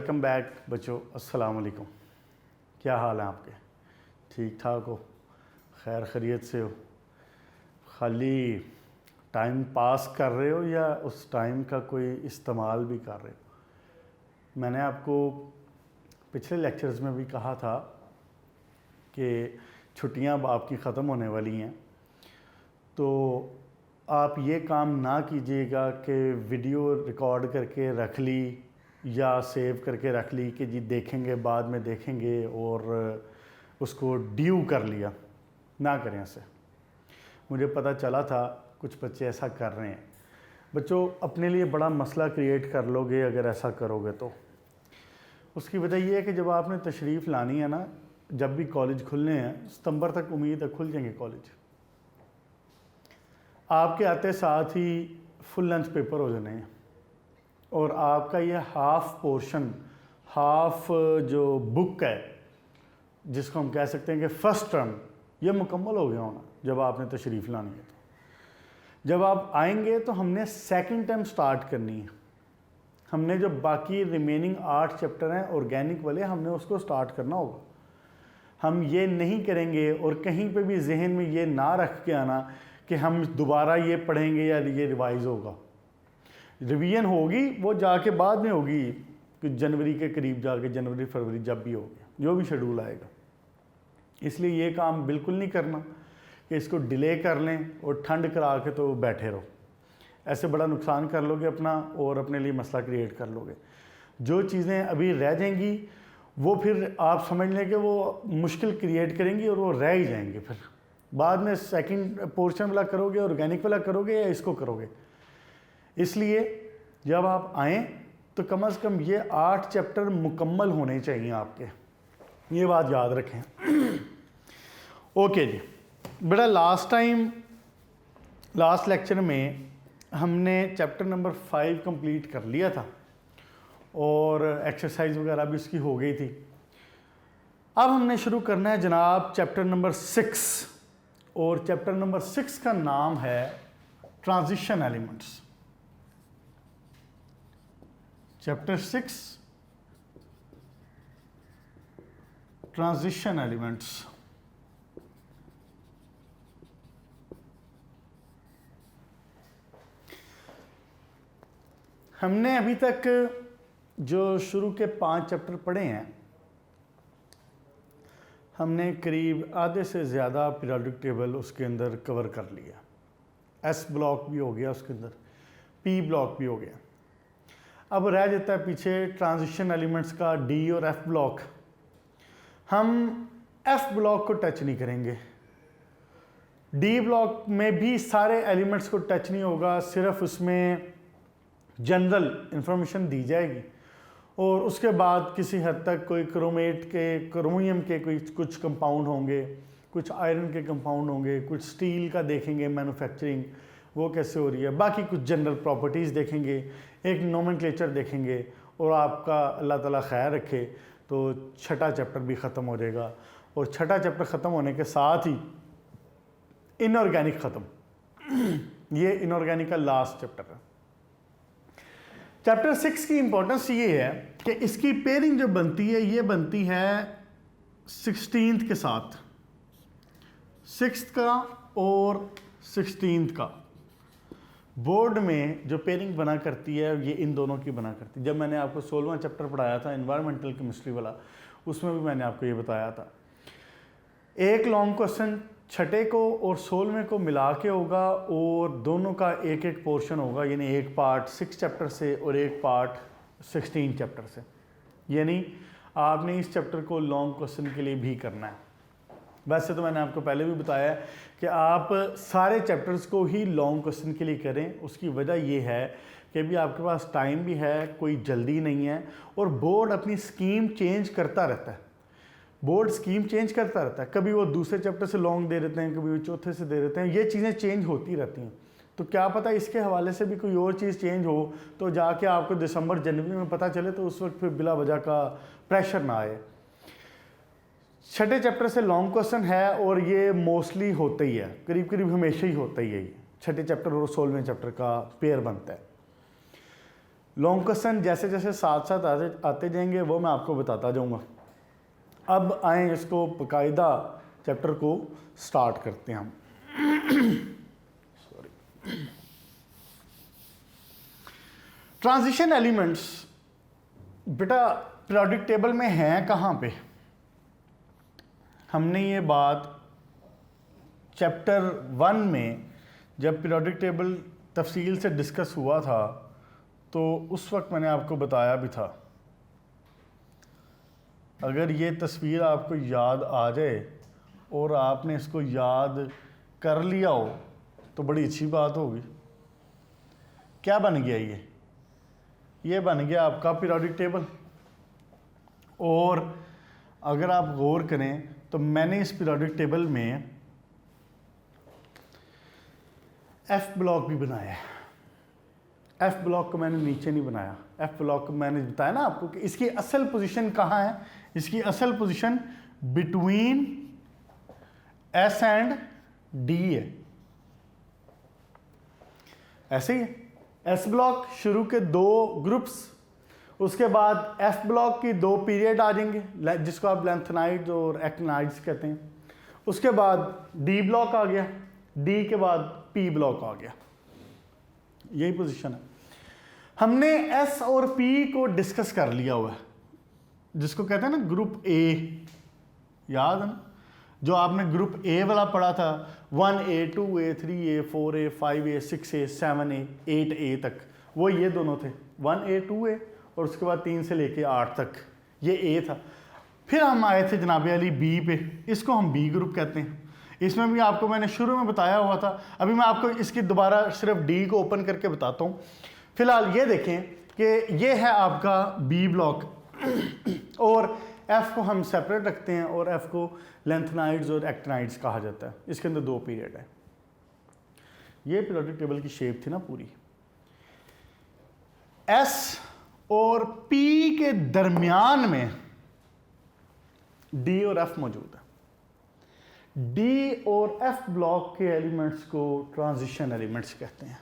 Welcome back बच्चों। अस्सलाम वालेकुम। क्या हाल है आपके? ठीक ठाक हो? खैर खैरियत से हो? खाली टाइम पास कर रहे हो या उस टाइम का कोई इस्तेमाल भी कर रहे हो? मैंने आपको पिछले लेक्चर्स में भी कहा था कि छुट्टियां अब आपकी ख़त्म होने वाली हैं, तो आप ये काम ना कीजिएगा कि वीडियो रिकॉर्ड करके रख ली या सेव करके रख ली कि जी देखेंगे, बाद में देखेंगे, और उसको ड्यू कर लिया। ना करें ऐसे। मुझे पता चला था कुछ बच्चे ऐसा कर रहे हैं। बच्चों, अपने लिए बड़ा मसला क्रिएट कर लोगे अगर ऐसा करोगे तो। उसकी वजह यह है कि जब आपने तशरीफ़ लानी है ना, जब भी कॉलेज खुलने हैं, सितंबर तक उम्मीद है खुल जाएंगे कॉलेज, आपके आते साथ ही फुल लेंथ पेपर हो जाने हैं और आपका ये हाफ पोर्शन, हाफ जो बुक है जिसको हम कह सकते हैं कि फर्स्ट टर्म, ये मुकम्मल हो गया होना जब आपने तशरीफ़ लानी है। तो जब आप आएंगे तो हमने सेकंड टर्म स्टार्ट करनी है। हमने जो बाकी रिमेनिंग 8 चैप्टर हैं ऑर्गेनिक वाले, हमने उसको स्टार्ट करना होगा। हम ये नहीं करेंगे और कहीं पे भी जहन में ये ना रख के आना कि हम दोबारा ये पढ़ेंगे या ये रिवाइज होगा। रिवीजन होगी वो जाके बाद में होगी कि जनवरी के करीब जाके, जनवरी फरवरी जब भी होगी, जो भी शेड्यूल आएगा। इसलिए ये काम बिल्कुल नहीं करना कि इसको डिले कर लें और ठंड करा के तो बैठे रहो। ऐसे बड़ा नुकसान कर लोगे अपना और अपने लिए मसला क्रिएट कर लोगे। जो चीज़ें अभी रह जाएंगी वो फिर आप समझ लें कि वो मुश्किल क्रिएट करेंगी और वो रह ही जाएंगे। फिर बाद में सेकंड पोर्शन वाला करोगे, ऑर्गेनिक वाला करोगे या इसको करोगे। इसलिए जब आप आएँ तो कम से कम ये 8 चैप्टर मुकम्मल होने चाहिए आपके, ये बात याद रखें। ओके जी बेटा, लास्ट लेक्चर में हमने चैप्टर नंबर 5 कंप्लीट कर लिया था और एक्सरसाइज वगैरह भी इसकी हो गई थी। अब हमने शुरू करना है जनाब चैप्टर नंबर 6, और चैप्टर नंबर 6 का नाम है transition elements. Chapter 6 transition elements. हमने अभी तक जो शुरू के 5 चैप्टर पढ़े हैं, हमने करीब आधे से ज़्यादा पीरियोडिक टेबल उसके अंदर कवर कर लिया। एस ब्लॉक भी हो गया उसके अंदर, पी ब्लॉक भी हो गया। अब रह जाता है पीछे ट्रांजिशन एलिमेंट्स का डी और एफ ब्लॉक। हम एफ ब्लॉक को टच नहीं करेंगे। डी ब्लॉक में भी सारे एलिमेंट्स को टच नहीं होगा, सिर्फ उसमें जनरल इंफॉर्मेशन दी जाएगी और उसके बाद किसी हद तक कोई क्रोमेट के, क्रोमियम के कोई कुछ कंपाउंड होंगे, कुछ आयरन के कंपाउंड होंगे, कुछ स्टील का देखेंगे मैन्युफैक्चरिंग वो कैसे हो रही है, बाकी कुछ जनरल प्रॉपर्टीज़ देखेंगे, एक नोमेनक्लेचर देखेंगे, और आपका अल्लाह ताला खैर रखे तो छठा चैप्टर भी ख़त्म हो जाएगा। और छठा चैप्टर ख़त्म होने के साथ ही इनऑर्गेनिक ख़त्म। ये इनऑर्गेनिक का लास्ट चैप्टर है। चैप्टर 6 की इंपॉर्टेंस ये है कि इसकी पेयरिंग जो बनती है ये बनती है 16th के साथ, 6th का और 16th का। बोर्ड में जो पेयरिंग बना करती है ये इन दोनों की बना करती है। जब मैंने आपको 16वां चैप्टर पढ़ाया था एनवायरमेंटल केमिस्ट्री वाला, उसमें भी मैंने आपको ये बताया था। एक लॉन्ग क्वेश्चन छठे को और 16वें को मिला के होगा और दोनों का एक एक पोर्शन होगा, यानी एक पार्ट 6 चैप्टर से और एक पार्ट 16 चैप्टर से। यानी आपने इस चैप्टर को लॉन्ग क्वेश्चन के लिए भी करना है। वैसे तो मैंने आपको पहले भी बताया कि आप सारे चैप्टर्स को ही लॉन्ग क्वेश्चन के लिए करें। उसकी वजह यह है कि अभी आपके पास टाइम भी है, कोई जल्दी नहीं है, और बोर्ड अपनी स्कीम चेंज करता रहता है। बोर्ड स्कीम चेंज करता रहता है, कभी वो दूसरे चैप्टर से लॉन्ग दे देते हैं, कभी वो चौथे से दे देते हैं। ये चीज़ें चेंज होती रहती हैं। तो क्या पता इसके हवाले से भी कोई और चीज़ चेंज हो तो जाके आपको दिसंबर जनवरी में पता चले, तो उस वक्त फिर बिला वजह का प्रेशर ना आए। छठे चैप्टर से लॉन्ग क्वेश्चन है और ये मोस्टली होता ही है, करीब करीब हमेशा ही होता ही है। ये छठे चैप्टर और 16वें चैप्टर का पेयर बनता है। लॉन्ग क्वेश्चन जैसे जैसे साथ साथ आते जाएंगे वो मैं आपको बताता जाऊंगा। अब आए इसको बाकायदा चैप्टर को स्टार्ट करते हैं हम। सॉरी। ट्रांजिशन एलिमेंट्स बेटा पीरियोडिक टेबल में हैं कहाँ पे? हमने ये बात चैप्टर 1 में जब पीरियोडिक टेबल तफसील से डिस्कस हुआ था तो उस वक्त मैंने आपको बताया भी था। अगर ये तस्वीर आपको याद आ जाए और आपने इसको याद कर लिया हो तो बड़ी अच्छी बात होगी। क्या बन गया ये बन गया आपका पीरियोडिक टेबल। और अगर आप गौर करें तो मैंने इस पीरियोडिक टेबल में एफ ब्लॉक भी बनाया है। एफ ब्लॉक को मैंने नीचे नहीं बनाया। एफ ब्लॉक को मैंने बताया ना आपको कि इसकी असल पोजीशन कहाँ है। इसकी असल position between S and D है। ऐसे ही एस ब्लॉक शुरू के 2 ग्रुप्स, उसके बाद एफ ब्लॉक की 2 पीरियड आ जाएंगे जिसको आप लेंथेनाइड्स और एक्टिनाइड्स कहते हैं। उसके बाद डी ब्लॉक आ गया, डी के बाद पी ब्लॉक आ गया। यही पोजीशन है। हमने एस और पी को डिस्कस कर लिया हुआ है, जिसको कहते हैं ना ग्रुप ए, याद है ना? जो आपने ग्रुप ए वाला पढ़ा था 1A 2A 3A 4A 5A 6A 7A 8A तक, वो ये दोनों थे 1A 2A और उसके बाद 3 से लेके 8 तक ये ए था। फिर हम आए थे जनाब अली बी पे, इसको हम बी ग्रुप कहते हैं। इसमें भी आपको मैंने शुरू में बताया हुआ था। अभी मैं आपको इसकी दोबारा सिर्फ डी को ओपन करके बताता हूँ। फिलहाल ये देखें कि ये है आपका बी ब्लॉक और एफ को हम सेपरेट रखते हैं और एफ को लेंथेनाइड्स और एक्टिनाइड्स कहा जाता है। इसके अंदर 2 पीरियड है। ये पीरियोडिक टेबल की शेप थी ना पूरी। एस और पी के दरमियान में डी और एफ मौजूद है। डी और एफ ब्लॉक के एलिमेंट्स को ट्रांजिशन एलिमेंट्स कहते हैं।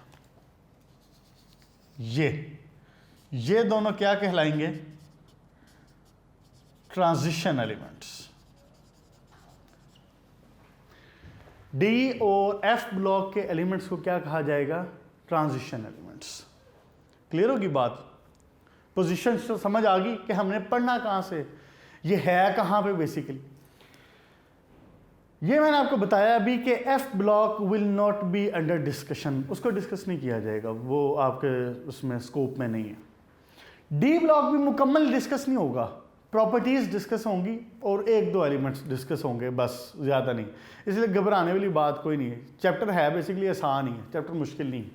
ये दोनों क्या कहलाएंगे? Transition elements. डी और एफ ब्लॉक के एलिमेंट्स को क्या कहा जाएगा? Transition elements. क्लियर होगी बात? पोजीशन तो समझ आ गई कि हमने पढ़ना कहां से, ये है कहां पे बेसिकली। ये मैंने आपको बताया अभी कि F block will not be under discussion, उसको डिस्कस नहीं किया जाएगा, वो आपके उसमें स्कोप में नहीं है। डी ब्लॉक भी मुकम्मल डिस्कस नहीं होगा, प्रॉपर्टीज डिस्कस होंगी और 1-2 एलिमेंट्स डिस्कस होंगे, बस ज़्यादा नहीं। इसलिए घबराने वाली बात कोई नहीं है। चैप्टर है बेसिकली आसान ही है, चैप्टर मुश्किल नहीं है।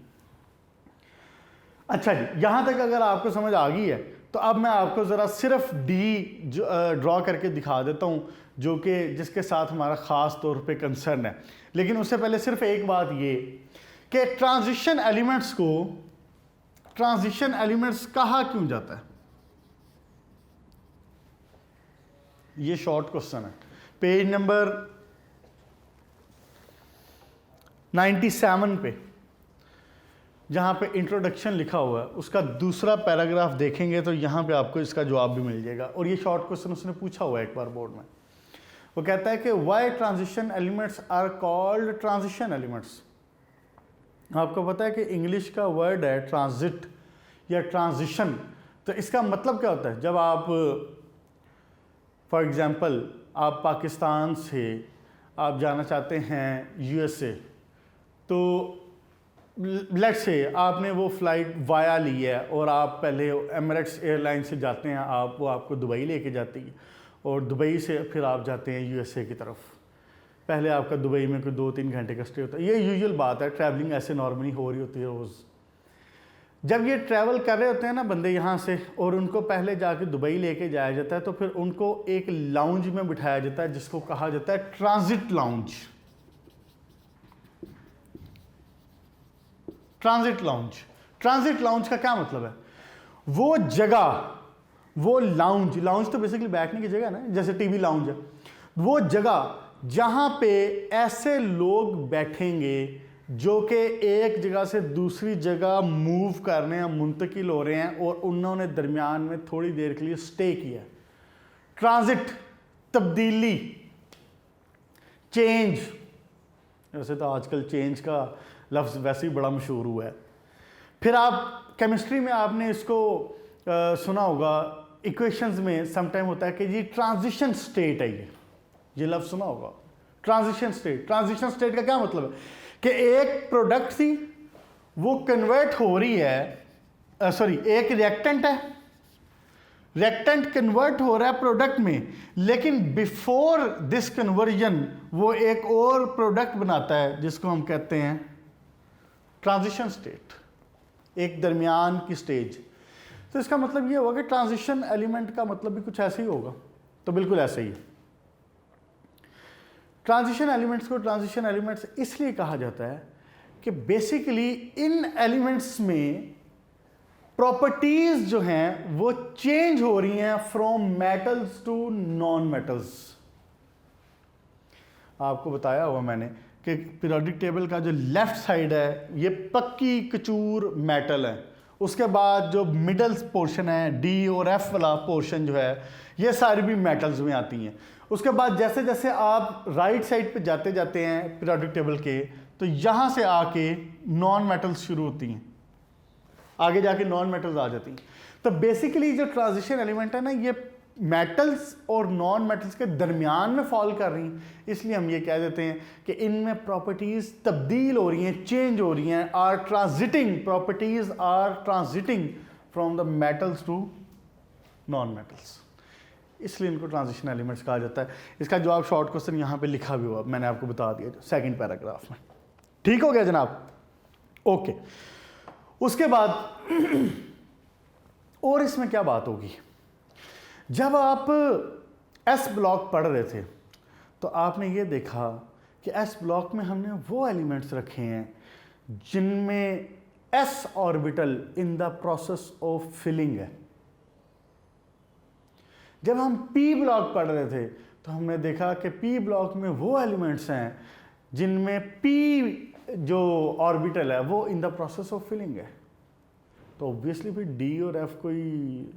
अच्छा जी, यहाँ तक अगर आपको समझ आ गई है तो अब मैं आपको ज़रा सिर्फ डी ड्रॉ करके दिखा देता हूँ, जो कि जिसके साथ हमारा ख़ास तौर पे कंसर्न है। लेकिन उससे पहले सिर्फ एक बात ये कि ट्रांजिशन एलिमेंट्स कहा क्यों जाता है? ये शॉर्ट क्वेश्चन है। पेज नंबर 97 पे जहाँ पे इंट्रोडक्शन लिखा हुआ है उसका दूसरा पैराग्राफ देखेंगे तो यहाँ पे आपको इसका जवाब भी मिल जाएगा। और ये शॉर्ट क्वेश्चन उसने पूछा हुआ है एक बार बोर्ड में। वो कहता है कि why transition elements are called transition elements. आपको पता है कि इंग्लिश का वर्ड है ट्रांजिट या ट्रांजिशन, तो इसका मतलब क्या होता है? जब आप फॉर एग्जांपल आप पाकिस्तान से आप जाना चाहते हैं यूएसए, तो लेट्स से आपने वो फ़्लाइट वाया ली है और आप पहले एमिरेट्स एयरलाइन से जाते हैं, वो आपको दुबई लेके जाती है और दुबई से फिर आप जाते हैं यूएसए की तरफ। पहले आपका दुबई में कोई 2-3 घंटे का स्टे होता है। ये यूजुअल बात है, ट्रैवलिंग ऐसे नॉर्मली हो रही होती है रोज़। जब ये ट्रैवल कर रहे होते हैं ना बंदे यहाँ से, और उनको पहले जाके दुबई लेके जाया जाता है, तो फिर उनको एक लाउंज में बिठाया जाता है जिसको कहा जाता है ट्रांजिट लाउंज। ट्रांजिट लाउंज का क्या मतलब है? वो जगह, वो लाउंज तो बेसिकली बैठने की जगह है ना, जैसे टीवी लाउंज है। वो जगह जहां पे ऐसे लोग बैठेंगे जो कि एक जगह से दूसरी जगह मूव कर रहे हैं, मुंतकिल हो रहे हैं और उन्होंने दरमियान में थोड़ी देर के लिए स्टे किया। ट्रांजिट, तब्दीली, चेंज। वैसे तो आजकल चेंज का लफ्ज़ वैसे ही बड़ा मशहूर हुआ है। फिर आप केमिस्ट्री में आपने इसको सुना होगा, इक्वेशंस में समटाइम होता है कि जी ट्रांजिशन स्टेट है, ये लफ्ज़ सुना होगा, ट्रांजिशन स्टेट। ट्रांजिशन स्टेट का क्या मतलब है कि एक प्रोडक्ट थी वो कन्वर्ट हो रही है, एक रिएक्टेंट है, रिएक्टेंट कन्वर्ट हो रहा है प्रोडक्ट में, लेकिन बिफोर दिस कन्वर्जन वो एक और प्रोडक्ट बनाता है जिसको हम कहते हैं ट्रांजिशन स्टेट, एक दरमियान की स्टेज। तो इसका मतलब ये होगा कि ट्रांजिशन एलिमेंट का मतलब भी कुछ ऐसे ही होगा। तो बिल्कुल ऐसे ही है। ट्रांजिशन एलिमेंट्स को ट्रांजिशन एलिमेंट्स इसलिए कहा जाता है कि बेसिकली इन एलिमेंट्स में प्रॉपर्टीज जो हैं वो चेंज हो रही हैं from metals to non metals. आपको बताया हुआ मैंने कि पीरियोडिक टेबल का जो लेफ्ट साइड है ये पक्की कचूर मेटल है, उसके बाद जो मिडल पोर्शन है डी और एफ वाला पोर्शन जो है ये सारी भी मेटल्स में आती हैं। उसके बाद जैसे जैसे आप राइट साइड पे जाते जाते हैं पीरियोडिक टेबल के, तो यहाँ से आके नॉन मेटल्स शुरू होती हैं, आगे जाके नॉन मेटल्स आ जाती हैं। तो बेसिकली जो ट्रांजिशन एलिमेंट है ना, ये मेटल्स और नॉन मेटल्स के दरमियान में फॉल कर रही हैं, इसलिए हम ये कह देते हैं कि इनमें प्रॉपर्टीज तब्दील हो रही हैं, चेंज हो रही हैं, are transiting, properties are transiting from the metals to non metals, इसलिए इनको ट्रांजिशन एलिमेंट्स कहा जाता है। इसका जवाब शॉर्ट क्वेश्चन यहाँ पे लिखा भी हुआ, मैंने आपको बता दिया सेकंड पैराग्राफ में। ठीक हो गया जनाब? ओके। उसके बाद और इसमें क्या बात होगी, जब आप एस ब्लॉक पढ़ रहे थे तो आपने ये देखा कि एस ब्लॉक में हमने वो एलिमेंट्स रखे हैं जिनमें s orbital in the process of filling है। जब हम पी ब्लॉक पढ़ रहे थे तो हमने देखा कि पी ब्लॉक में वो एलिमेंट्स हैं जिनमें पी जो ऑर्बिटल है वो in the process of filling है। तो ऑब्वियसली फिर डी और एफ कोई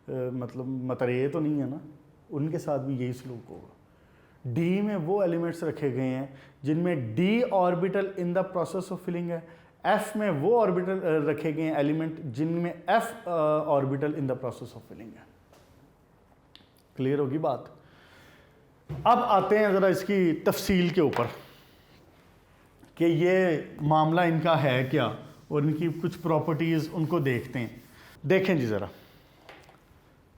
मतलब मतरे तो नहीं है ना, उनके साथ भी यही सलूक होगा। डी में वो एलिमेंट्स रखे गए हैं जिनमें d orbital in the process of filling है, एफ में वो ऑर्बिटल रखे गए हैं एलिमेंट जिनमें f orbital in the process of filling है। क्लियर होगी बात? अब आते हैं ज़रा इसकी तफसील के ऊपर कि ये मामला इनका है क्या और इनकी कुछ प्रॉपर्टीज़ उनको देखते हैं। देखें जी ज़रा,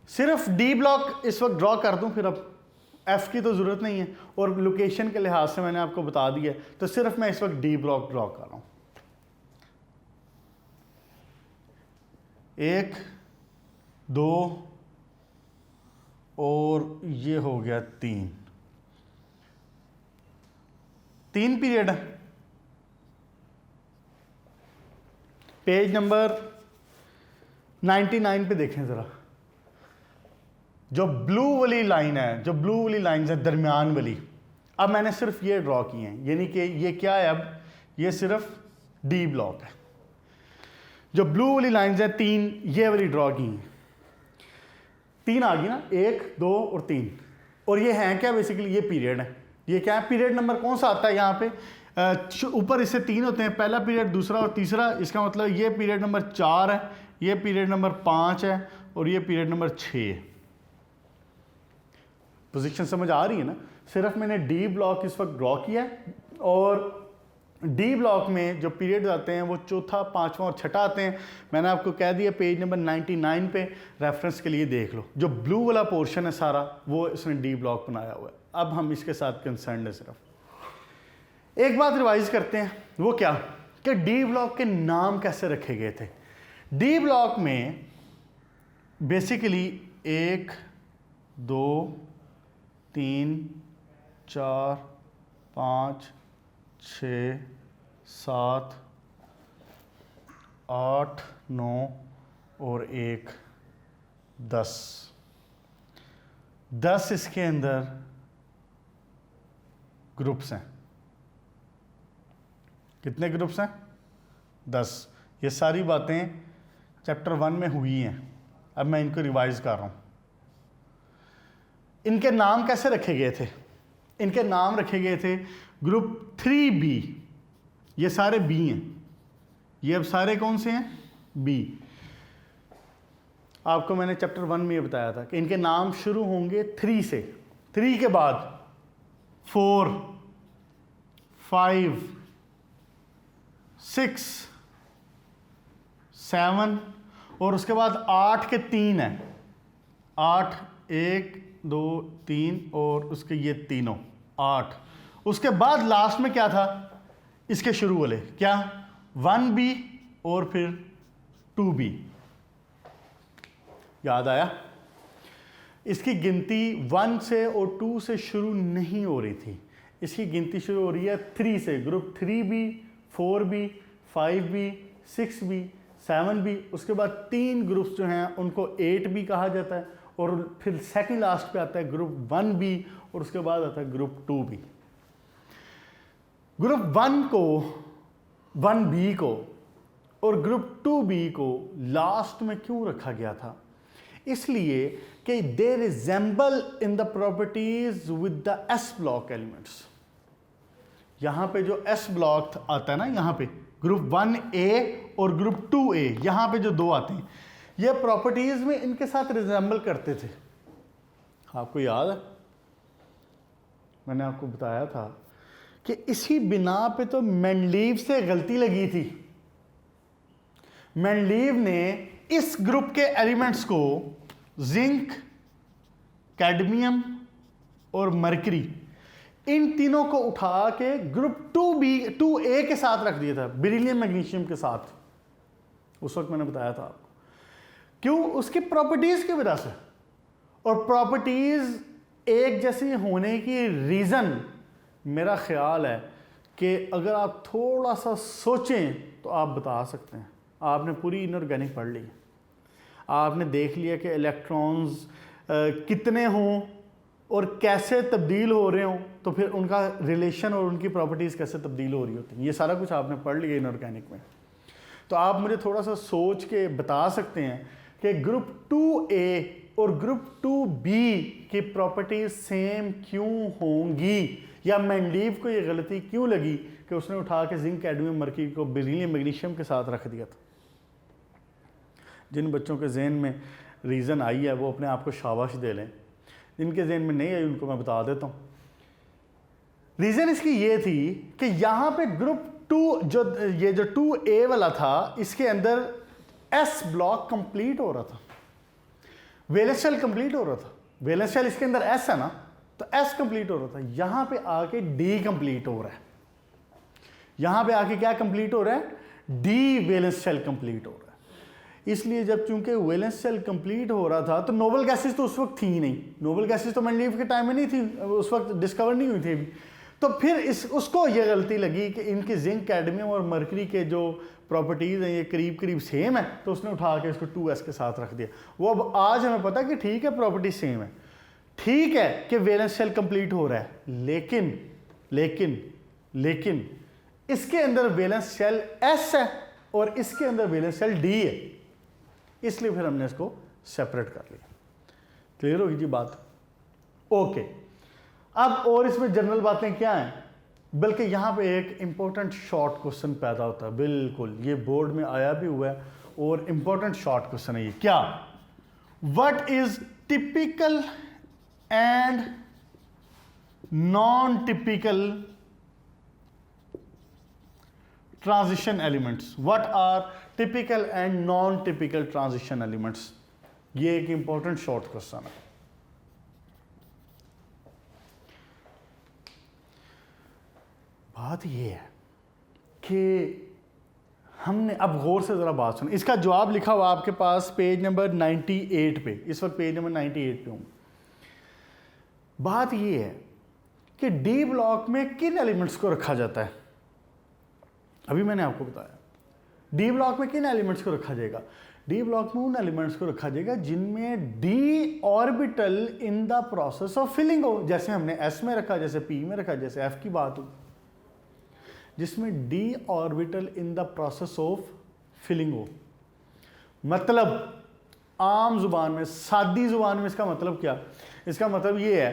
सिर्फ डी ब्लॉक इस वक्त ड्रॉ कर दूं, फिर अब एफ की तो ज़रूरत नहीं है और लोकेशन के लिहाज से मैंने आपको बता दिया, तो सिर्फ मैं इस वक्त डी ब्लॉक ड्रॉ कर रहा हूँ। 1 2 और ये हो गया 3 पीरियड है। पेज नंबर 99 पे देखें ज़रा, जो ब्लू वाली लाइन है, जो ब्लू वाली लाइन है दरमियान वाली, अब मैंने सिर्फ ये ड्रॉ की हैं, यानी कि ये क्या है, अब ये सिर्फ डी ब्लॉक है। जो ब्लू वाली लाइंस हैं 3, ये वाली ड्रॉ की हैं, 3 आ गई ना, 1 2 और 3, और ये हैं क्या, बेसिकली ये पीरियड है। ये क्या है, पीरियड नंबर कौन सा आता है यहाँ पे, ऊपर इससे 3 होते हैं, पहला पीरियड, दूसरा और तीसरा। इसका मतलब ये पीरियड नंबर 4 है, ये पीरियड नंबर 5 है और ये पीरियड नंबर 6 है। पोजीशन समझ आ रही है ना? सिर्फ मैंने डी ब्लॉक इस वक्त ड्रॉ किया है और डी ब्लॉक में जो पीरियड आते हैं वो चौथा, पांचवा और छठा आते हैं। मैंने आपको कह दिया पेज नंबर 99 पे रेफरेंस के लिए देख लो, जो ब्लू वाला पोर्शन है सारा वो इसने डी ब्लॉक बनाया हुआ है। अब हम इसके साथ कंसर्न है। सिर्फ एक बात रिवाइज करते हैं, वो क्या कि डी ब्लॉक के नाम कैसे रखे गए थे। डी ब्लॉक में बेसिकली 1 2 3 4 5 6 7 8 9 और 1 10 इसके अंदर ग्रुप्स हैं। कितने ग्रुप्स हैं? 10। ये सारी बातें चैप्टर 1 में हुई हैं, अब मैं इनको रिवाइज कर रहा हूँ। इनके नाम कैसे रखे गए थे? इनके नाम रखे गए थे ग्रुप 3B, ये सारे बी हैं, ये अब सारे कौन से हैं? बी। आपको मैंने चैप्टर 1 में ये बताया था कि इनके नाम शुरू होंगे 3 से, 3 के बाद 4, 5, 6, 7 और उसके बाद 8 के 3 हैं, 8, 1, 2, 3 और उसके ये तीनों 8। उसके बाद लास्ट में क्या था? इसके शुरू वाले क्या? 1B और फिर 2B। याद आया? इसकी गिनती 1 से और 2 से शुरू नहीं हो रही थी, इसकी गिनती शुरू हो रही है 3 से। Group 3B, 4B, 5B, 6B, 7B। उसके बाद 3 ग्रुप्स जो हैं उनको 8B कहा जाता है और फिर सेकंड लास्ट पे आता है ग्रुप 1B और उसके बाद आता है ग्रुप 2B। ग्रुप 1 को, 1B को और ग्रुप 2B को लास्ट में क्यों रखा गया था? इसलिए कि they resemble in the properties with the S block elements. यहां पे जो एस ब्लॉक आता है ना, यहां पे ग्रुप 1A और ग्रुप 2A, यहां पे जो 2 आते हैं, ये प्रॉपर्टीज में इनके साथ रिजेंबल करते थे। आपको याद है मैंने आपको बताया था कि इसी बिना पे तो मेंडलीव से गलती लगी थी। मेंडलीव ने इस ग्रुप के एलिमेंट्स को जिंक, कैडमियम और मरकरी, इन तीनों को उठा के ग्रुप 2A के साथ रख दिया था, बेरिलियम मैग्नीशियम के साथ। उस वक्त मैंने बताया था आपको क्यों, उसकी प्रॉपर्टीज की वजह से। और प्रॉपर्टीज एक जैसी होने की रीजन मेरा ख्याल है कि अगर आप थोड़ा सा सोचें तो आप बता सकते हैं। आपने पूरी इनऑर्गेनिक पढ़ ली, आपने देख लिया कि इलेक्ट्रॉन्स कितने हों और कैसे तब्दील हो रहे हों, तो फिर उनका रिलेशन और उनकी प्रॉपर्टीज़ कैसे तब्दील हो रही होती हैं, ये सारा कुछ आपने पढ़ लिया इनऑर्गेनिक में। तो आप मुझे थोड़ा सा सोच के बता सकते हैं कि ग्रुप 2A और ग्रुप 2B की प्रॉपर्टीज सेम क्यों होंगी, या मेंडलीव को ये गलती क्यों लगी कि उसने उठा के जिंक, कैडमियम, मरकरी को बेरिलियम मैग्नीशियम के साथ रख दिया था। जिन बच्चों के जहन में रीज़न आई है वो अपने आप को शाबाश दे लें, जिनके जहन में नहीं आई उनको मैं बता देता हूँ। रीज़न इसकी ये थी कि यहाँ पे ग्रुप 2 जो 2A वाला था, इसके अंदर एस ब्लॉक कंप्लीट हो रहा था, वैलेंस शेल कंप्लीट हो रहा था। वैलेंस शेल इसके अंदर एस है ना, तो एस कंप्लीट हो रहा था। यहाँ पे आके डी कंप्लीट हो रहा है, यहाँ पे आके क्या कंप्लीट हो रहा है? डी वैलेंस शेल कंप्लीट हो रहा है। इसलिए जब चूंकि वैलेंस शेल कंप्लीट हो रहा था तो नोबल गैसेस तो उस वक्त थी ही नहीं, नोबल गैसेस तो मेंडलीव के टाइम में नहीं थी, उस वक्त डिस्कवर नहीं हुई थी अभी। तो फिर उसको ये गलती लगी कि इनके जिंक, कैडमियम और मरकरी के जो प्रॉपर्टीज़ हैं ये करीब करीब सेम है, तो उसने उठा के इसको 2S के साथ रख दिया। वो अब आज हमें पता कि ठीक है प्रॉपर्टी सेम है, ठीक है कि वैलेंस शेल कंप्लीट हो रहा है, लेकिन लेकिन लेकिन इसके अंदर वैलेंस शेल S है और इसके अंदर वैलेंस शेल D है, इसलिए फिर हमने इसको सेपरेट कर लिया। क्लियर होगी जी बात? ओके। अब और इसमें जनरल बातें क्या हैं, बल्कि यहाँ पे एक इंपॉर्टेंट शॉर्ट क्वेश्चन पैदा होता है। बिल्कुल, ये बोर्ड में आया भी हुआ है और इंपॉर्टेंट शॉर्ट क्वेश्चन है ये। क्या? What is typical and non typical transition elements? What are typical and non typical transition elements? ये एक इंपॉर्टेंट शॉर्ट क्वेश्चन है। बात ये है कि हमने अब गौर से ज़रा बात सुनी, इसका जवाब लिखा हुआ आपके पास पेज नंबर 98 पे, इस वक्त पेज नंबर 98 पे हूँ। बात ये है कि डी ब्लॉक में किन एलिमेंट्स को रखा जाता है? अभी मैंने आपको बताया डी ब्लॉक में किन एलिमेंट्स को रखा जाएगा। डी ब्लॉक में उन एलिमेंट्स को रखा जाएगा जिनमें d orbital in the process of filling हो, जैसे हमने एस में रखा, जैसे पी में रखा, जैसे एफ की बात हो। जिसमें d orbital in the process of filling हो। मतलब आम जुबान में, सादी जुबान में इसका मतलब क्या? इसका मतलब ये है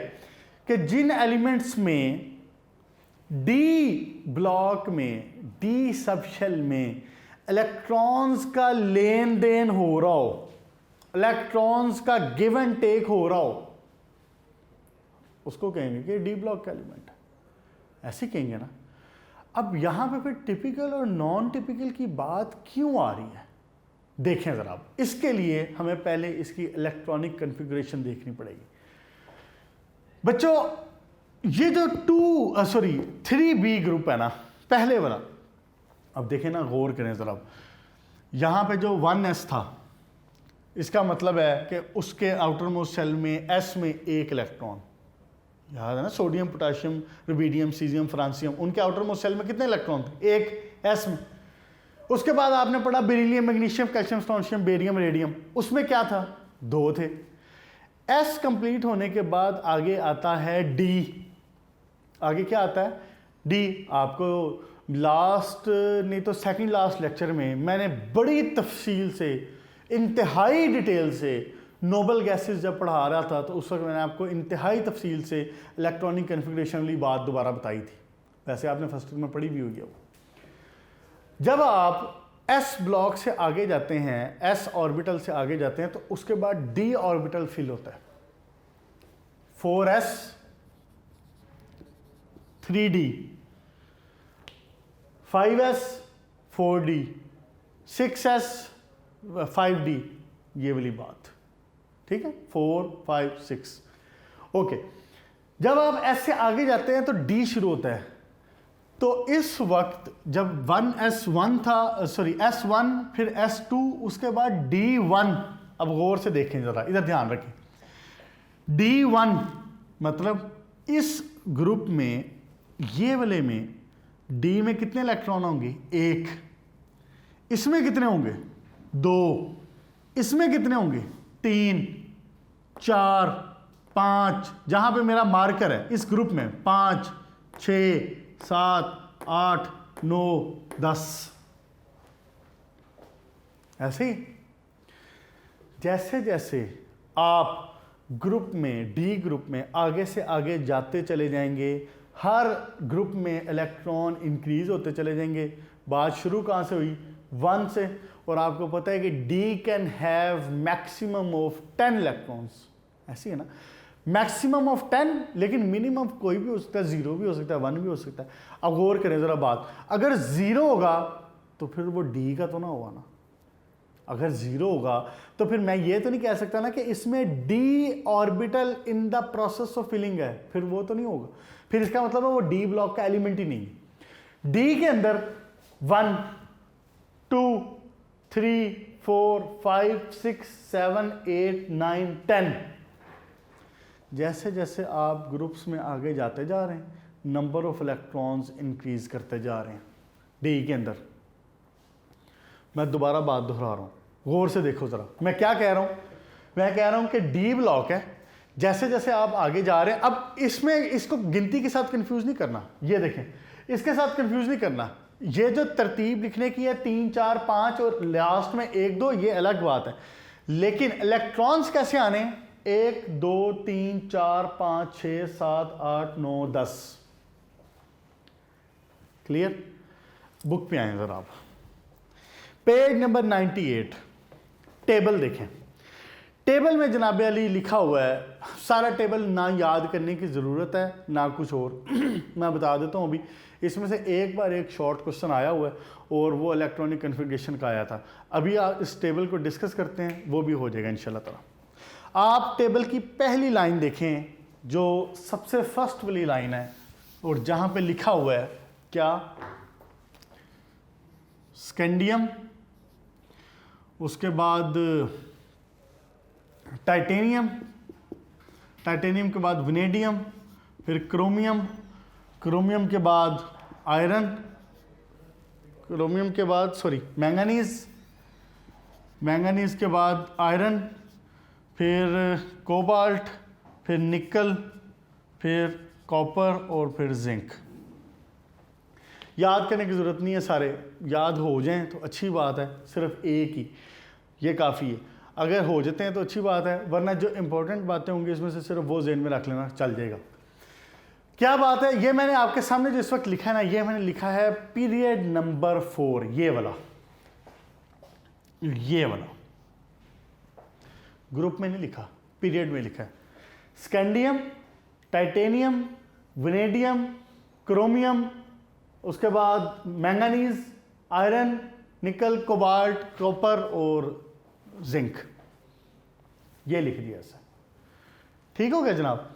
कि जिन एलिमेंट्स में डी ब्लॉक में, डी सबशेल में इलेक्ट्रॉन्स का लेन देन हो रहा हो, इलेक्ट्रॉन्स का गिव एंड टेक हो रहा हो, उसको कहेंगे कि डी ब्लॉक का एलिमेंट है, ऐसे कहेंगे ना। अब यहां पे फिर टिपिकल और नॉन टिपिकल की बात क्यों आ रही है, देखें जरा। अब इसके लिए हमें पहले इसकी इलेक्ट्रॉनिक कॉन्फ़िगरेशन देखनी पड़ेगी। बच्चों ये जो 3B ग्रुप है ना, पहले वाला, अब देखें ना, गौर करें जरा। यहां पे जो 1s था, इसका मतलब है कि उसके आउटर मोस्ट सेल में s में एक इलेक्ट्रॉन, याद है ना, sodium, potassium, rubidium, caesium, francium, उनके आउटर मोस्ट सेल में कितने इलेक्ट्रॉन थे? एक s में। उसके बाद आपने पढ़ा beryllium, magnesium, calcium, strontium, barium, radium, उसमें क्या था? 2 थे। s कंप्लीट होने के बाद आगे आता है d। आगे क्या आता है? d। आपको लास्ट नहीं तो सेकंड लास्ट लेक्चर में मैंने बड़ी तफसील से, इंतहाई डिटेल से नोबल गैसेस जब पढ़ा रहा था, तो उस वक्त मैंने आपको इंतहाई तफसील से इलेक्ट्रॉनिक कन्फिग्रेशन वाली बात दोबारा बताई थी। वैसे आपने फर्स्ट ईयर में पढ़ी भी होगी। जब आप s ब्लॉक से आगे जाते हैं, s ऑर्बिटल से आगे जाते हैं, तो उसके बाद d ऑर्बिटल फिल होता है। 4s 3d, 5s 4d, 6s 5d, ये वाली बात, ठीक है? 4 5 6। ओके, जब आप s से आगे जाते हैं तो d शुरू होता है। तो इस वक्त जब s1 था, s1 फिर s2, उसके बाद d1। अब गौर से देखें जरा, इधर ध्यान रखें। d1 मतलब इस ग्रुप में, ये वाले में d में कितने इलेक्ट्रॉन होंगे? 1। इसमें कितने होंगे? 2। इसमें कितने होंगे? 3 4 5। जहां पे मेरा मार्कर है इस ग्रुप में 5 6 7 8 9 10। ऐसे ही जैसे जैसे आप ग्रुप में, डी ग्रुप में आगे से आगे जाते चले जाएंगे, हर ग्रुप में इलेक्ट्रॉन इंक्रीज होते चले जाएंगे। बात शुरू कहाँ से हुई? 1 से। और आपको पता है कि D can have maximum of 10 electrons, ऐसी है ना, मैक्सिमम ऑफ 10, लेकिन मिनिमम कोई भी हो सकता है, 0 भी हो सकता है, 1 भी हो सकता है। अब गौर करें जरा बात, अगर 0 होगा तो फिर वो डी का तो ना होगा ना। अगर 0 होगा तो फिर मैं ये तो नहीं कह सकता ना कि इसमें d orbital in the process of filling है, फिर वो तो नहीं होगा। फिर इसका मतलब है वो डी ब्लॉक का एलिमेंट ही नहीं। डी के अंदर 1 2 3 4 5 6 7 8 9 10। जैसे जैसे आप ग्रुप्स में आगे जाते जा रहे हैं, नंबर ऑफ इलेक्ट्रॉन्स इंक्रीज करते जा रहे हैं डी के अंदर। मैं दोबारा बात दोहरा रहा हूँ, गौर से देखो ज़रा मैं क्या कह रहा हूँ। मैं कह रहा हूँ कि डी ब्लॉक है, जैसे जैसे आप आगे जा रहे हैं, अब इसमें इसको गिनती के साथ कंफ्यूज नहीं करना। ये देखें, इसके साथ कंफ्यूज नहीं करना। ये जो तरतीब लिखने की है 3 4 5 और लास्ट में 1 2, ये अलग बात है, लेकिन इलेक्ट्रॉन्स कैसे आने? 1 2 3 4 5 6 7 8 9 10। क्लियर? बुक पे आए जरा आप, पेज नंबर 98, टेबल देखें। टेबल में जनाब अली लिखा हुआ है, सारा टेबल ना याद करने की ज़रूरत है ना कुछ और। मैं बता देता हूँ अभी, इसमें से एक बार एक शॉर्ट क्वेश्चन आया हुआ है और वो इलेक्ट्रॉनिक कन्फिग्रेशन का आया था। अभी आप इस टेबल को डिस्कस करते हैं, वो भी हो जाएगा इंशाल्लाह ताला। आप टेबल की पहली लाइन देखें, जो सबसे फर्स्ट वाली लाइन है, और जहाँ पे लिखा हुआ है क्या? स्कैंडियम, उसके बाद टाइटेनियम, टाइटेनियम के बाद वनेडियम, फिर क्रोमियम, क्रोमियम के बाद आयरन, क्रोमियम के बाद मैंगनीज, मैंगनीज के बाद आयरन, फिर कोबाल्ट, फिर निकल, फिर कॉपर और फिर जिंक। याद करने की ज़रूरत नहीं है, सारे याद हो जाएं तो अच्छी बात है, सिर्फ एक ही ये काफ़ी है। अगर हो जाते हैं तो अच्छी बात है, वरना जो इंपॉर्टेंट बातें होंगी इसमें से सिर्फ वो ज़हन में रख लेना, चल जाएगा। क्या बात है, ये मैंने आपके सामने जो इस वक्त लिखा है ना, ये मैंने लिखा है पीरियड नंबर 4, ये वाला ग्रुप में नहीं लिखा, पीरियड में लिखा है। स्कैंडियम, टाइटेनियम, वेनेडियम, क्रोमियम, उसके बाद मैंगनीज, आयरन, निकल, कोबाल्ट, कॉपर और जिंक, ये लिख दिया सर। ठीक हो गया जनाब।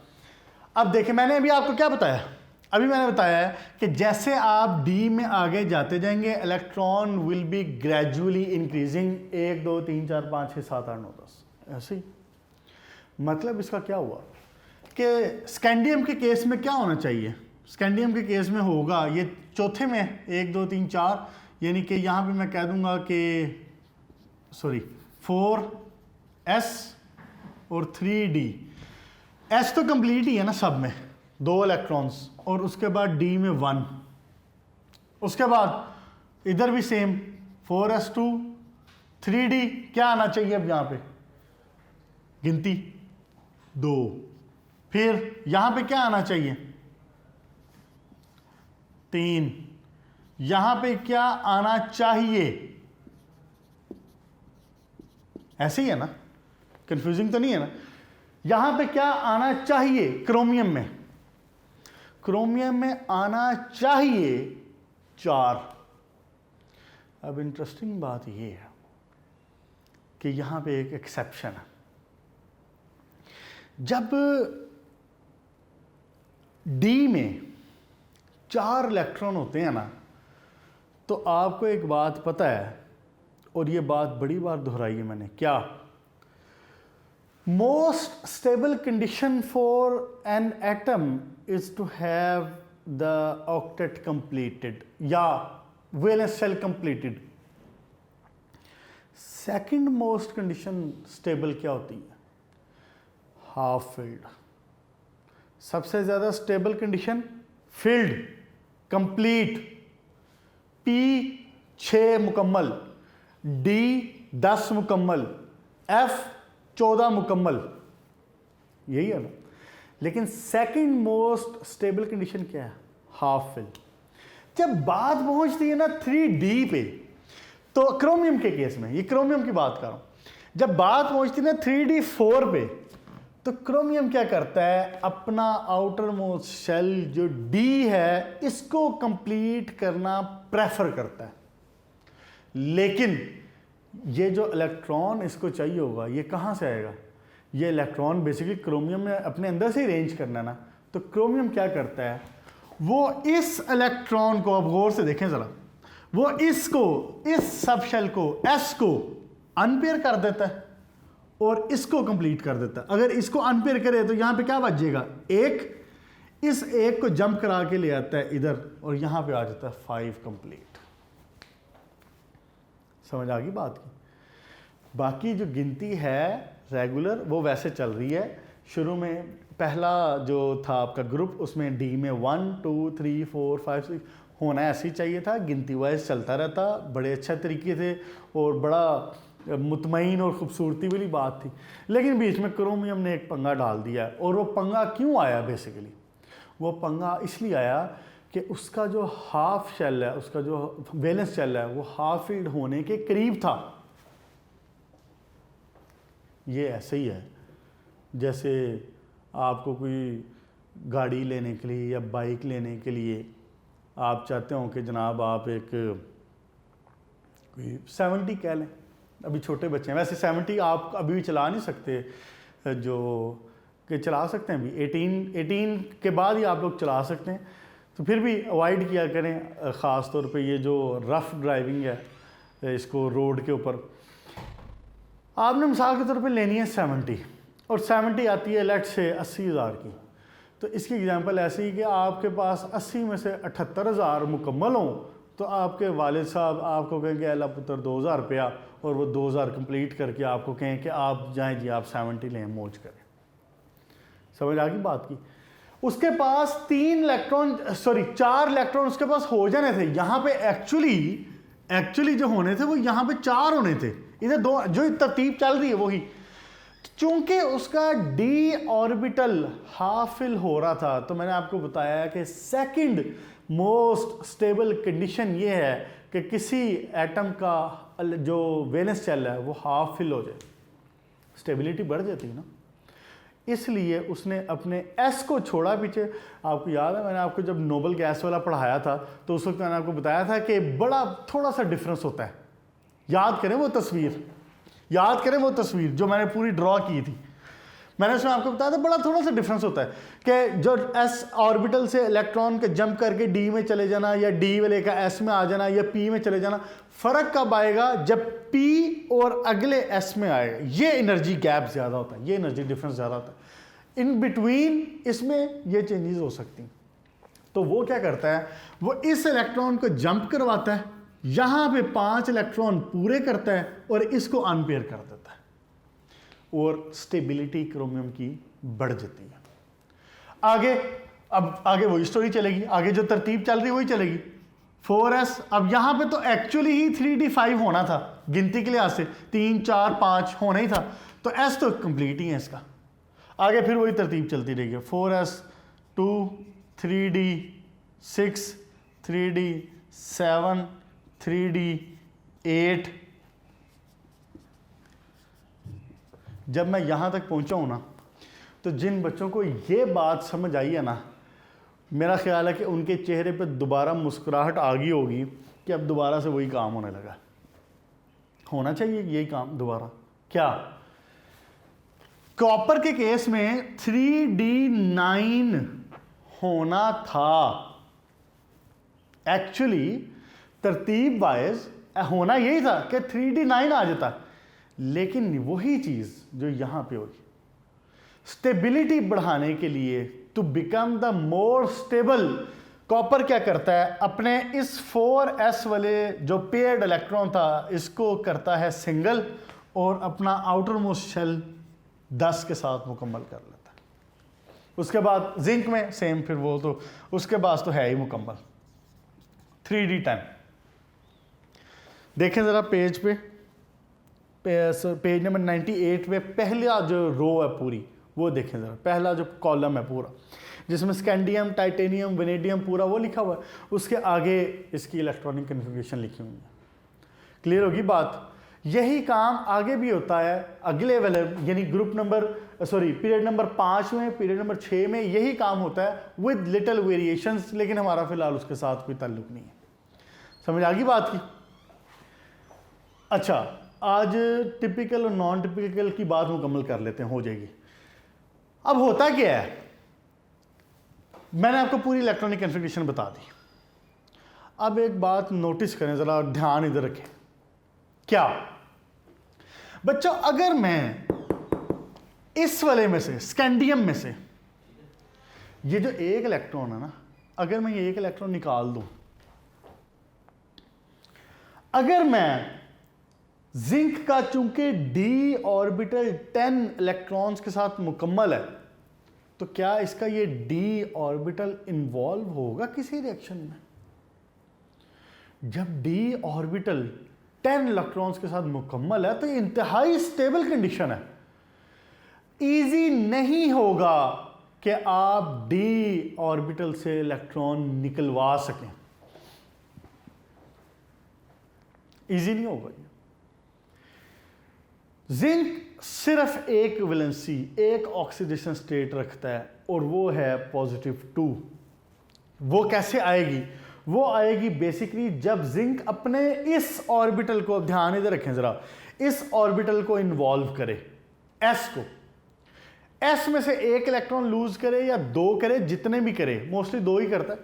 अब देखिए मैंने अभी आपको क्या बताया, अभी मैंने बताया है कि जैसे आप डी में आगे जाते जाएंगे electron will be gradually increasing, 1 2 3 4 5 6 7 8 9 10 ऐसे ही। मतलब इसका क्या हुआ कि स्कैंडियम के केस में क्या होना चाहिए, स्कैंडियम के केस में होगा ये चौथे में 1 2 3 4, यानी कि यहाँ पे मैं कह दूंगा कि सॉरी 4s और 3d। s तो कंप्लीट ही है ना सब में, 2 इलेक्ट्रॉन्स, और उसके बाद d में 1, उसके बाद इधर भी सेम 4s2 3d, क्या आना चाहिए अब यहाँ पे गिनती 2, फिर यहाँ पे क्या आना चाहिए 3, यहाँ पे क्या आना चाहिए, ऐसे ही है ना, कंफ्यूजिंग तो नहीं है ना। यहां पे क्या आना चाहिए क्रोमियम में आना चाहिए 4। अब इंटरेस्टिंग बात ये है कि यहां पे एक एक्सेप्शन है, जब डी में 4 इलेक्ट्रॉन होते हैं ना, तो आपको एक बात पता है, और ये बात बड़ी बार दोहराई है मैंने, क्या most stable condition for an atom is to have the octet completed या valence shell completed. Second most condition stable क्या होती है, हाफ फिल्ड। सबसे ज्यादा stable condition filled complete, P 6 मुकम्मल, D 10 मुकम्मल, F 14 मुकम्मल, यही है ना। लेकिन सेकंड मोस्ट स्टेबल कंडीशन क्या है, हाफ फिल। जब बात पहुंचती है ना 3D पे, तो क्रोमियम के केस में, ये क्रोमियम की बात कर रहा हूं, जब बात पहुंचती है ना 3D4 पे, तो क्रोमियम क्या करता है, अपना आउटर मोस्ट शेल जो D है इसको कंप्लीट करना प्रेफर करता है। लेकिन ये जो इलेक्ट्रॉन इसको चाहिए होगा, ये कहाँ से आएगा, ये इलेक्ट्रॉन बेसिकली क्रोमियम में अपने अंदर से ही रेंज करना है ना। तो क्रोमियम क्या करता है, वो इस इलेक्ट्रॉन को, अब गौर से देखें ज़रा, वो इसको, इस सब शेल को, S को अनपेयर कर देता है और इसको कंप्लीट कर देता है। अगर इसको अनपेयर करे तो यहाँ पे क्या बच जाएगा, 1, इस 1 को जंप करा के ले आता है इधर, और यहाँ पे आ जाता है 5 कंप्लीट। समझ आ गई बात की। बाकी जो गिनती है रेगुलर वो वैसे चल रही है। शुरू में पहला जो था आपका ग्रुप, उसमें डी में 1 2 3 4 5 6 होना ऐसे ही चाहिए था, गिनती वाइज चलता रहता, बड़े अच्छे तरीके से और बड़ा मुतमईन और ख़ूबसूरती वाली बात थी। लेकिन बीच में क्रोमियम ने एक पंगा डाल दिया, और वो पंगा क्यों आया, बेसिकली वो पंगा इसलिए आया कि उसका जो हाफ शेल है, उसका जो वैलेंस शेल है, वो हाफ फील्ड होने के करीब था। ये ऐसे ही है जैसे आपको कोई गाड़ी लेने के लिए या बाइक लेने के लिए आप चाहते हो कि जनाब आप एक कोई 70 कह लें, अभी छोटे बच्चे हैं, वैसे 70 आप अभी भी चला नहीं सकते, जो कि चला सकते हैं अभी 18 के बाद ही आप लोग चला सकते हैं। तो फिर भी अवॉइड किया करें, ख़ास तौर पे ये जो रफ़ ड्राइविंग है इसको रोड के ऊपर। आपने मिसाल के तौर पे लेनी है 70, और 70 आती है लेट से 80,000 की। तो इसकी एग्जांपल ऐसी ही कि आपके पास 80 में से 78,000 मुकम्मल हों, तो आपके वालिद साहब आपको कहेंगे अल्लाह पुत्र 2,000 रुपया, और वो 2,000 कंप्लीट करके आपको कहें कि आप जाएं जी आप 70 लें, मौज करें। समझ आ गई बात की। उसके पास 4 इलेक्ट्रॉन उसके पास हो जाने थे। यहां पे एक्चुअली जो होने थे वो यहां पे 4 होने थे, इधर 2, जो तरतीब चल रही है वही। चूंकि उसका d ऑर्बिटल हाफ फिल हो रहा था, तो मैंने आपको बताया कि सेकंड मोस्ट स्टेबल कंडीशन ये है कि किसी एटम का जो वैलेंस शेल है वो हाफ फिल हो जाए, स्टेबिलिटी बढ़ जाती है ना। इसलिए उसने अपने S को छोड़ा पीछे। आपको याद है मैंने आपको जब नोबल गैस वाला पढ़ाया था तो उस वक्त मैंने आपको बताया था कि बड़ा थोड़ा सा डिफरेंस होता है। याद करें वो तस्वीर जो मैंने पूरी ड्रॉ की थी। मैंने उसमें आपको बताया था बड़ा थोड़ा सा डिफरेंस होता है कि जो S ऑर्बिटल से इलेक्ट्रॉन के जंप करके D में चले जाना या D वाले का S में आ जाना या P में चले जाना, फर्क कब आएगा? जब P और अगले S में आएगा। ये एनर्जी गैप ज़्यादा होता है, ये एनर्जी डिफरेंस ज़्यादा होता है। इन बिटवीन इसमें ये चेंजेस हो सकती हैं। तो वो क्या करता है, वो इस इलेक्ट्रॉन को जंप करवाता है, यहाँ पे 5 इलेक्ट्रॉन पूरे करता है और इसको अनपेयर कर देता है और स्टेबिलिटी क्रोमियम की बढ़ जाती है। आगे वही स्टोरी चलेगी, आगे जो तरतीब चल रही है वही चलेगी। 4s, अब यहां पे तो एक्चुअली ही 3d5 होना था, गिनती के लिहाज से 3 4 5 होना ही था, तो s तो कंप्लीट ही है इसका। आगे फिर वही तरतीब चलती रहेगी, 4s 2 3d 6 3d 7 3d 8। जब मैं यहां तक पहुंचा हूं ना, तो जिन बच्चों को ये बात समझ आई है ना, मेरा ख्याल है कि उनके चेहरे पे दोबारा मुस्कुराहट आ गई होगी कि अब दोबारा से वही काम होने लगा। होना चाहिए यही काम दोबारा। क्या कॉपर के केस में 3d9 होना था, एक्चुअली तरतीब वाइज होना यही था कि 3d9 आ जाता, लेकिन वही चीज जो यहां पे होगी, स्टेबिलिटी बढ़ाने के लिए, to become the more stable, copper क्या करता है, अपने इस 4s वाले जो पेयर्ड इलेक्ट्रॉन था इसको करता है सिंगल और अपना आउटर मोस्ट शेल 10 के साथ मुकम्मल कर लेता है। उसके बाद जिंक में सेम, फिर वो तो उसके बाद तो है ही मुकम्मल। 3d10 देखें ज़रा पेज पे, पेज नंबर 98 पे पहला जो रो है पूरी वो देखें ज़रा, पहला जो कॉलम है पूरा जिसमें स्कैंडियम टाइटेनियम वेनेडियम पूरा वो लिखा हुआ है, उसके आगे इसकी इलेक्ट्रॉनिक कन्फिग्रेशन लिखी हुई है। क्लियर होगी बात? यही काम आगे भी होता है अगले वाले यानी पीरियड नंबर 5 में, पीरियड नंबर 6 में यही काम होता है विद लिटिल वेरिएशंस, लेकिन हमारा फिलहाल उसके साथ कोई ताल्लुक नहीं है। समझ आ गई बात की? अच्छा, आज टिपिकल और नॉन टिपिकल की बात मुकम्मल कर लेते हैं, हो जाएगी। अब होता क्या है, मैंने आपको पूरी इलेक्ट्रॉनिक कन्फिग्रेशन बता दी। अब एक बात नोटिस करें ज़रा, ध्यान इधर रखें। क्या बच्चों, अगर मैं इस वाले में से स्कैंडियम में से ये जो एक इलेक्ट्रॉन है ना, अगर मैं ये एक इलेक्ट्रॉन निकाल दूं, अगर मैं जिंक का चूंकि d ऑर्बिटल 10 इलेक्ट्रॉन्स के साथ मुकम्मल है, तो क्या इसका ये d ऑर्बिटल इन्वॉल्व होगा किसी रिएक्शन में? जब d ऑर्बिटल 10 इलेक्ट्रॉन्स के साथ मुकम्मल है तो ये इंतहाई स्टेबल कंडीशन है। इजी नहीं होगा कि आप d ऑर्बिटल से इलेक्ट्रॉन निकलवा सकें, इजी नहीं होगा। जिंक सिर्फ एक वैलेंसी, एक ऑक्सीडेशन स्टेट रखता है और वो है +2। वो कैसे आएगी? वो आएगी बेसिकली जब जिंक अपने इस ऑर्बिटल को, ध्यान इधर रखें जरा, इस ऑर्बिटल को इन्वॉल्व करे, s को, s में से एक इलेक्ट्रॉन लूज करे या 2 करे, जितने भी करे, मोस्टली 2 ही करता है,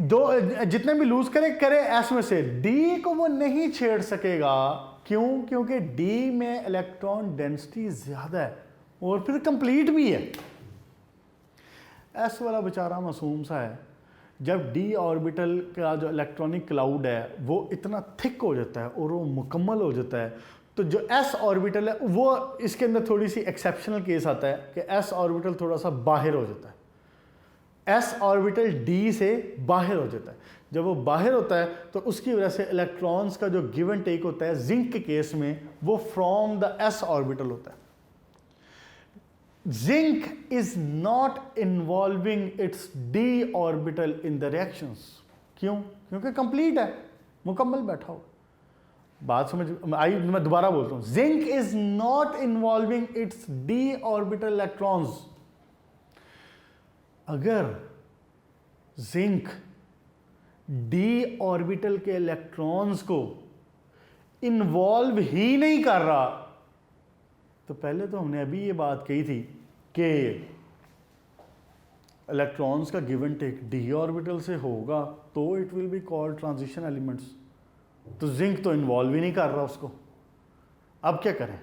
2 जितने भी लूज करे s में से। d को वो नहीं छेड़ सकेगा, क्यों? क्योंकि d में इलेक्ट्रॉन डेंसिटी ज्यादा है और फिर कंप्लीट भी है। s वाला बेचारा मासूम सा है, जब d ऑर्बिटल का जो इलेक्ट्रॉनिक क्लाउड है वो इतना थिक हो जाता है और वो मुकम्मल हो जाता है, तो जो s ऑर्बिटल है वो, इसके अंदर थोड़ी सी एक्सेप्शनल केस आता है कि s ऑर्बिटल थोड़ा सा बाहर हो जाता है, एस ऑर्बिटल डी से बाहर हो जाता है। जब वो बाहर होता है तो उसकी वजह से इलेक्ट्रॉन्स का जो गिव एंड टेक होता है जिंक के केस में वो फ्रॉम द एस ऑर्बिटल होता है। Zinc is not involving it's D orbital in the reactions. क्यों? क्योंकि कंप्लीट है, मुकम्मल बैठा हो। बात समझ आई? मैं दोबारा बोलता हूं, zinc is not involving it's D orbital electrons. अगर जिंक डी ऑर्बिटल के इलेक्ट्रॉन्स को इन्वॉल्व ही नहीं कर रहा, तो पहले तो हमने अभी ये बात कही थी कि इलेक्ट्रॉन्स का give and take d orbital से होगा तो it will be called transition elements. तो जिंक तो इन्वॉल्व ही नहीं कर रहा उसको, अब क्या करें?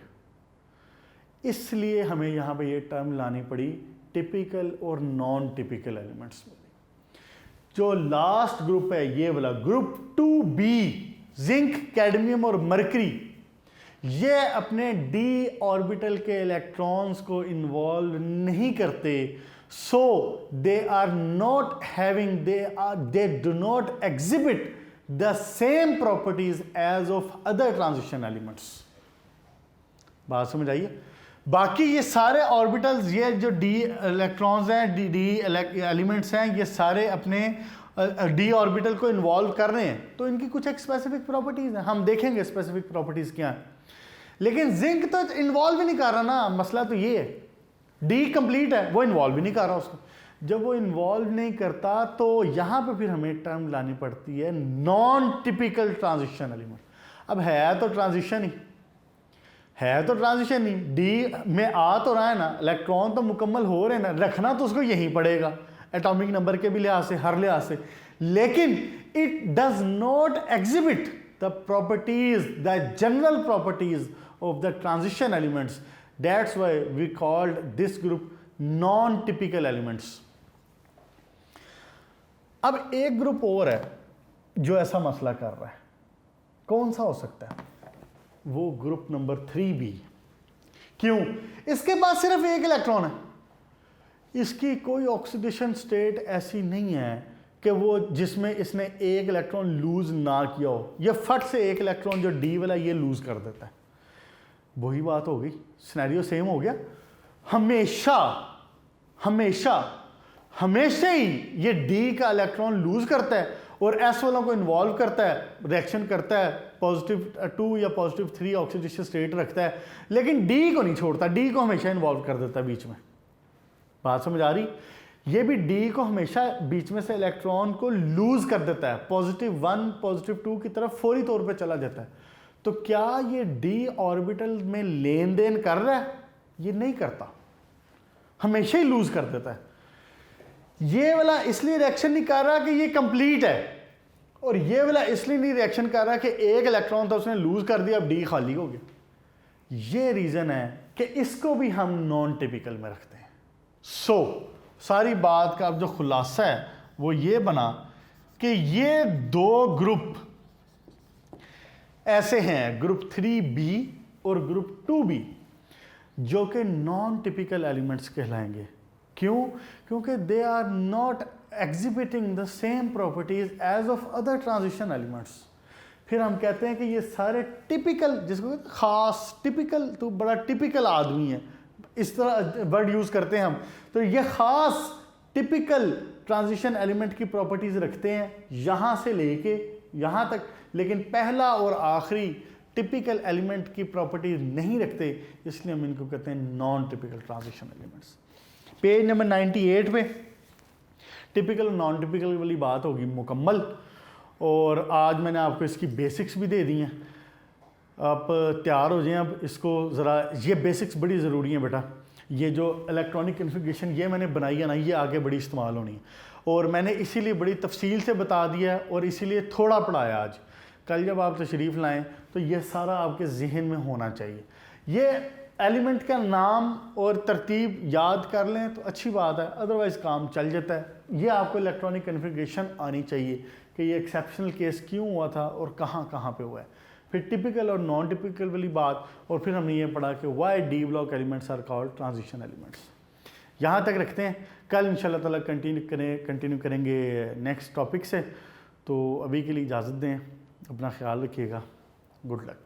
इसलिए हमें यहां पे ये टर्म लानी पड़ी टिपिकल और नॉन टिपिकल एलिमेंट्स में। जो लास्ट ग्रुप है ये वाला ग्रुप 2b, जिंक, कैडमियम और मरकरी, ये अपने डी ऑर्बिटल के इलेक्ट्रॉन्स को इन्वॉल्व नहीं करते। So they are not having, they do not exhibit the same properties as of other transition elements. बात समझ आइए? बाकी ये सारे ऑर्बिटल्स, ये जो डी इलेक्ट्रॉन्स हैं, डी एलिमेंट्स हैं, ये सारे अपने डी ऑर्बिटल को इन्वॉल्व कर रहे हैं, तो इनकी कुछ एक स्पेसिफिक प्रॉपर्टीज हैं, हम देखेंगे स्पेसिफिक प्रॉपर्टीज क्या हैं। लेकिन जिंक तो इन्वॉल्व ही नहीं कर रहा ना, मसला तो ये है, डी कंप्लीट है, वो इन्वॉल्व ही नहीं कर रहा उसको। जब वो इन्वॉल्व नहीं करता तो यहां पे फिर हमें टर्म लानी पड़ती है नॉन टिपिकल ट्रांजिशन एलिमेंट। अब है तो ट्रांजिशन ही, है तो ट्रांजिशन ही, डी में आ तो रहा है ना, इलेक्ट्रॉन तो मुकम्मल हो रहे हैं ना, रखना तो उसको यहीं पड़ेगा एटॉमिक नंबर के भी लिहाज से, हर लिहाज से। लेकिन it does not exhibit the properties, the general properties of the transition elements. That's why we called this group non typical elements. अब एक ग्रुप और है जो ऐसा मसला कर रहा है, कौन सा हो सकता है? वो ग्रुप नंबर 3b। क्यों? इसके पास सिर्फ एक इलेक्ट्रॉन है, इसकी कोई ऑक्सीडेशन स्टेट ऐसी नहीं है कि वो जिसमें इसने एक इलेक्ट्रॉन लूज ना किया हो। ये फट से एक इलेक्ट्रॉन जो डी वाला ये लूज कर देता है। वही बात हो गई, सिनेरियो सेम हो गया। हमेशा हमेशा हमेशा ही ये डी का इलेक्ट्रॉन लूज करता है और एस वालों को इन्वॉल्व करता है, रिएक्शन करता है, +2 या +3 ऑक्सीडेशन स्टेट रखता है, लेकिन डी को नहीं छोड़ता, डी को हमेशा इन्वॉल्व कर देता है बीच में। बात समझ आ रही? ये भी डी को हमेशा बीच में से इलेक्ट्रॉन को लूज कर देता है, +1 +2 की तरफ फौरी तौर पे चला जाता है। तो क्या ये डी ऑर्बिटल में लेन देन कर रहा है? ये नहीं करता, हमेशा ही लूज कर देता है। ये वाला इसलिए रिएक्शन नहीं कर रहा कि ये कंप्लीट है, और ये वाला इसलिए नहीं रिएक्शन कर रहा कि एक इलेक्ट्रॉन तो उसने लूज कर दिया, अब डी खाली हो गया। ये रीजन है कि इसको भी हम नॉन टिपिकल में रखते हैं। सारी बात का अब जो खुलासा है वो ये बना कि ये दो ग्रुप ऐसे हैं, ग्रुप 3b और ग्रुप 2b, जो कि नॉन टिपिकल एलिमेंट्स कहलाएंगे। क्यों? क्योंकि they are not exhibiting the same properties as of other transition elements. फिर हम कहते हैं कि ये सारे टिपिकल, जिसको कहते हैं खास, टिपिकल, तो बड़ा टिपिकल आदमी है, इस तरह वर्ड यूज करते हैं हम। तो ये खास टिपिकल ट्रांजिशन एलिमेंट की प्रॉपर्टीज रखते हैं यहां से लेके यहां तक, लेकिन पहला और आखिरी टिपिकल एलिमेंट की प्रॉपर्टीज नहीं रखते, इसलिए हम इनको कहते हैं non typical transition elements. Page number 98 पे टिपिकल और नॉन टिपिकल वाली बात होगी मुकम्मल, और आज मैंने आपको इसकी बेसिक्स भी दे दी हैं। आप तैयार हो जाएं, अब इसको ज़रा, ये बेसिक्स बड़ी ज़रूरी हैं बेटा। ये जो इलेक्ट्रॉनिक कन्फिग्रेशन ये मैंने बनाई है ना, ये आगे बड़ी इस्तेमाल होनी है, और मैंने इसीलिए बड़ी तफसील से बता दिया है और इसीलिए थोड़ा पढ़ाया आज। कल जब आप तशरीफ़ लाएँ तो ये सारा आपके जहन में होना चाहिए। ये एलिमेंट का नाम और तरतीब याद कर लें तो अच्छी बात है, अदरवाइज़ काम चल जाता है। ये आपको इलेक्ट्रॉनिक कन्फिग्रेशन आनी चाहिए कि ये एक्सेप्शनल केस क्यों हुआ था और कहाँ कहाँ पे हुआ है। फिर टिपिकल और नॉन टिपिकल वाली बात, और फिर हमने ये पढ़ा कि why D block elements are called transition elements. यहाँ तक रखते हैं, कल इंशाल्लाह ताला कंटिन्यू करेंगे नेक्स्ट टॉपिक से। तो अभी के लिए इजाज़त दें, अपना ख्याल रखिएगा, गुड लक।